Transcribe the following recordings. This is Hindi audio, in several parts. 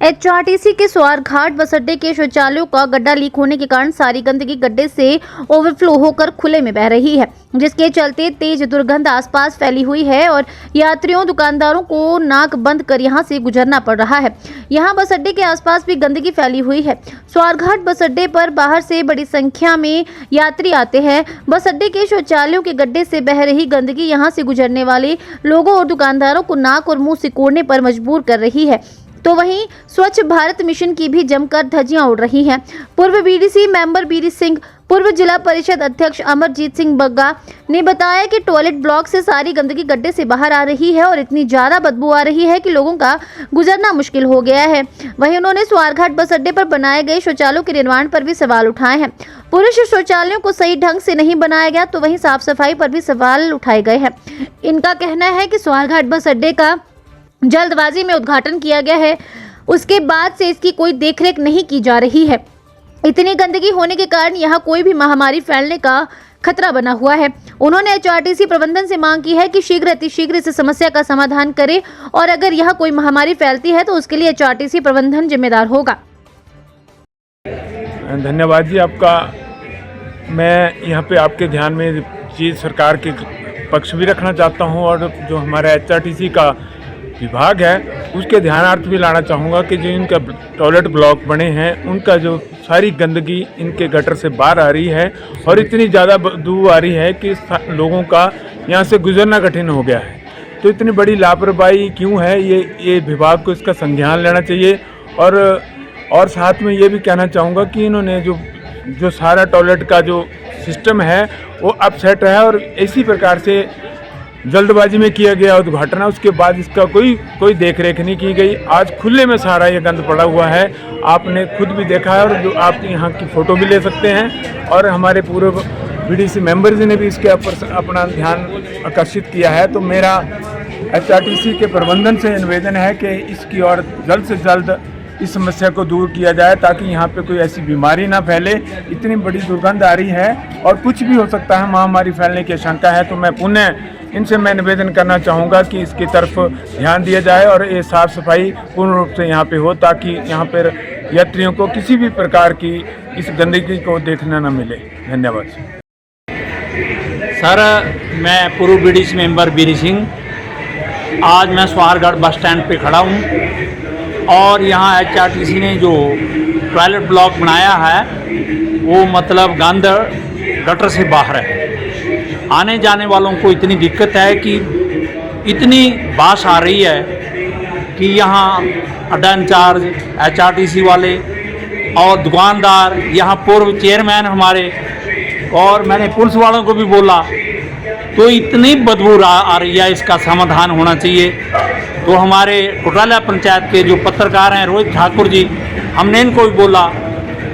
एचआरटीसी के स्वारघाट बस अड्डे के शौचालयों का गड्ढा लीक होने के कारण सारी गंदगी गड्ढे से ओवरफ्लो होकर खुले में बह रही है, जिसके चलते तेज दुर्गंध आसपास फैली हुई है और यात्रियों दुकानदारों को नाक बंद कर यहां से गुजरना पड़ रहा है। यहां बस अड्डे के आसपास भी गंदगी फैली हुई है। स्वारघाट बस अड्डे पर बाहर से बड़ी संख्या में यात्री आते हैं। बस अड्डे के शौचालयों के गड्ढे से बह रही गंदगी यहां से गुजरने वाले लोगों और दुकानदारों को नाक और मुंह सिकोड़ने पर मजबूर कर रही है। तो वहीं स्वच्छ भारत मिशन की भी जमकर धज्जियां उड़ रही हैं। पूर्व बीडीसी मेंबर बीरी सिंह, पूर्व जिला परिषद अध्यक्ष अमरजीत सिंह बग्गा ने बताया कि टॉयलेट ब्लॉक से सारी गंदगी गड्ढे से बाहर आ रही है और इतनी ज्यादा बदबू आ रही है कि लोगों का गुजरना मुश्किल हो गया है। वहीं उन्होंने स्वारघाट बस अड्डे पर बनाए गए शौचालयों के निर्माण पर भी सवाल उठाए हैं। पुरुष शौचालयों को सही ढंग से नहीं बनाया गया, तो वहीं साफ सफाई पर भी सवाल उठाए गए हैं। इनका कहना है कि स्वारघाट बस अड्डे का जल्दबाजी में उद्घाटन किया गया है, उसके बाद से इसकी कोई देखरेख नहीं की जा रही है। इतनी गंदगी होने के कारण यहाँ कोई भी महामारी फैलने का खतरा बना हुआ है। उन्होंने एचआरटीसी प्रबंधन से मांग की है कि शीघ्र अतिशीघ्र इस समस्या का समाधान करे और अगर यहाँ कोई महामारी फैलती है तो उसके लिए एचआरटीसी प्रबंधन जिम्मेदार होगा। धन्यवाद जी आपका। मैं यहाँ पे आपके ध्यान में चीज़ सरकार के पक्ष भी रखना चाहता हूँ और जो हमारा एचआरटीसी का विभाग है उसके ध्यानार्थ भी लाना चाहूँगा कि जो इनका टॉयलेट ब्लॉक बने हैं उनका जो सारी गंदगी इनके गटर से बाहर आ रही है और इतनी ज़्यादा बदबू आ रही है कि लोगों का यहाँ से गुजरना कठिन हो गया है। तो इतनी बड़ी लापरवाही क्यों है, ये विभाग को इसका संज्ञान लेना चाहिए। और साथ में ये भी कहना चाहूँगा कि इन्होंने जो सारा टॉयलेट का जो सिस्टम है वो अपसेट है और इसी प्रकार से जल्दबाजी में किया गया उद्घाटन, उसके बाद इसका कोई देखरेख नहीं की गई। आज खुले में सारा ये गंद पड़ा हुआ है, आपने खुद भी देखा है और जो आप यहाँ की फ़ोटो भी ले सकते हैं। और हमारे पूर्व बीडीसी मेंबर्स ने भी इसके ऊपर अपना ध्यान आकर्षित किया है। तो मेरा एचआरटीसी के प्रबंधन से निवेदन है कि इसकी और जल्द से जल्द इस समस्या को दूर किया जाए ताकि यहाँ पे कोई ऐसी बीमारी ना फैले। इतनी बड़ी दुर्गंध आ रही है और कुछ भी हो सकता है, महामारी फैलने की आशंका है। तो मैं पुनः इनसे मैं निवेदन करना चाहूँगा कि इसकी तरफ ध्यान दिया जाए और ये साफ़ सफाई पूर्ण रूप से यहाँ पे हो ताकि यहाँ पर यात्रियों को किसी भी प्रकार की इस गंदगी को देखना न मिले। धन्यवाद सर। मैं पूर्व बीडीसी मेंबर बीरी सिंह, आज मैं स्वारघाट बस स्टैंड पे खड़ा हूँ और यहाँ एचआरटीसी ने जो टॉयलेट ब्लॉक बनाया है वो मतलब गंद गटर से बाहर है। आने जाने वालों को इतनी दिक्कत है कि इतनी बास आ रही है कि यहाँ अड्डा इंचार्ज एचआरटीसी वाले और दुकानदार, यहाँ पूर्व चेयरमैन हमारे, और मैंने पुलिस वालों को भी बोला, तो इतनी बदबू आ रही है, इसका समाधान होना चाहिए। तो हमारे कोटाला पंचायत के जो पत्रकार हैं रोहित ठाकुर जी, हमने इनको भी बोला,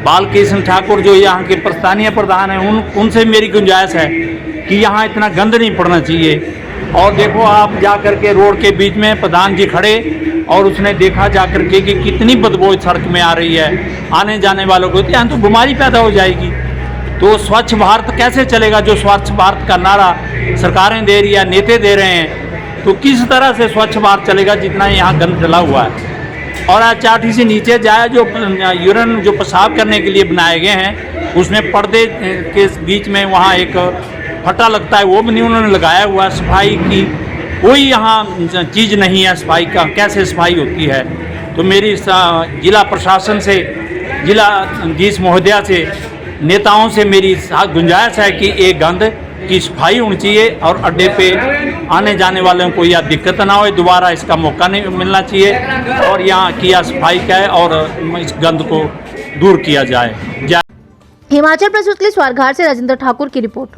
बालकृष्ण ठाकुर जो यहाँ के स्थानीय प्रधान हैं उनसे मेरी गुंजाइश है कि यहाँ इतना गंद नहीं पड़ना चाहिए। और देखो आप जा कर के रोड के बीच में प्रधान जी खड़े और उसने देखा जा कर के कि कितनी बदबू सड़क में आ रही है, आने जाने वालों को यहाँ तो बीमारी पैदा हो जाएगी। तो स्वच्छ भारत कैसे चलेगा? जो स्वच्छ भारत का नारा सरकारें दे रही है, नेता दे रहे हैं, तो किस तरह से स्वच्छ भारत चलेगा जितना यहाँ गंद चला हुआ है। और एचआरटीसी नीचे जाए, जो यूरिन जो पेशाब करने के लिए बनाए गए हैं उसमें पर्दे के बीच में वहाँ एक फटा लगता है, वो भी नहीं उन्होंने लगाया हुआ। सफाई की कोई यहाँ चीज़ नहीं है, सफाई का कैसे सफाई होती है। तो मेरी जिला प्रशासन से, जिला डीसी महोदया से, नेताओं से मेरी गुंजाइश है कि एक गंद की सफाई होनी चाहिए और अड्डे पे आने जाने वालों को यह दिक्कत ना हो, दोबारा इसका मौका नहीं मिलना चाहिए और यहाँ किया सफाई का और इस गंद को दूर किया जाए। हिमाचल प्रस्तुत के लिए स्वारघाट से राजेंद्र ठाकुर की रिपोर्ट।